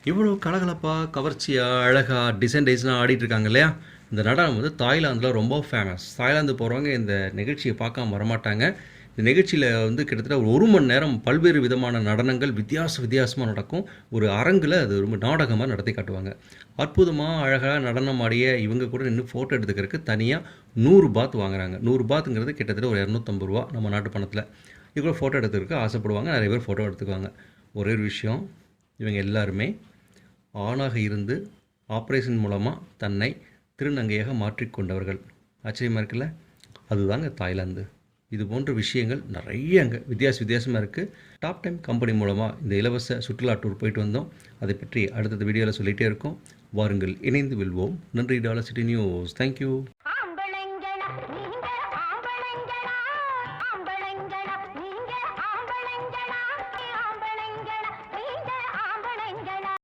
இவ்வளோ கலகலப்பா, கவர்ச்சியா, அழகா, டிசைன்லாம் ஆடிட்டுருக்காங்க இல்லையா? இந்த நடனம் வந்து தாய்லாந்தில ரொம்ப ஃபேமஸ். தாய்லாந்து போகிறவங்க இந்த நிகழ்ச்சியை பார்க்காம வரமாட்டாங்க. இந்த நிகழ்ச்சியில வந்து கிட்டத்தட்ட ஒரு 1 மணி நேரம் பல்வேறு விதமான நடனங்கள் வித்தியாசமா நடக்கும். ஒரு அரங்குல அது ரொம்ப நாடகமா நடத்தி காட்டுவாங்க. அற்புதமா, அழகா நடனம் ஆடிய இவங்க கூட நின்னு ஃபோட்டோ எடுத்துக்கிறதுக்கு தனியா 100 பாத் வாங்குறாங்க. 100 பாத்துங்கிறது கிட்டத்தட்ட ஒரு ரூ. 250 நம்ம நாட்டு பணத்தில. இது கூட ஃபோட்டோ எடுத்துக்கிறதுக்கு ஆசைப்படுவாங்க. நிறைய பேர் ஃபோட்டோ எடுத்துக்குவாங்க. ஒரே ஒரு விஷயம், இவங்க எல்லாருமே ஆணாக இருந்து ஆப்ரேஷன் மூலமாக தன்னை திருநங்கையாக மாற்றிக்கொண்டவர்கள். ஆச்சரியமாக இருக்குல்ல? அதுதாங்க தாய்லாந்து. இது போன்ற விஷயங்கள் நிறைய அங்கே வித்தியாசமாக இருக்குது. டாப் டைம் கம்பெனி மூலமாக இந்த இலவச சுற்றுலா டூர் போயிட்டு வந்தோம். அதை பற்றி அடுத்தடுத்த வீடியோவில் சொல்லிகிட்டே இருக்கோம். வாருங்கள், இணைந்து வெல்வோம். நன்றி. Dollar city news. தேங்க்யூ.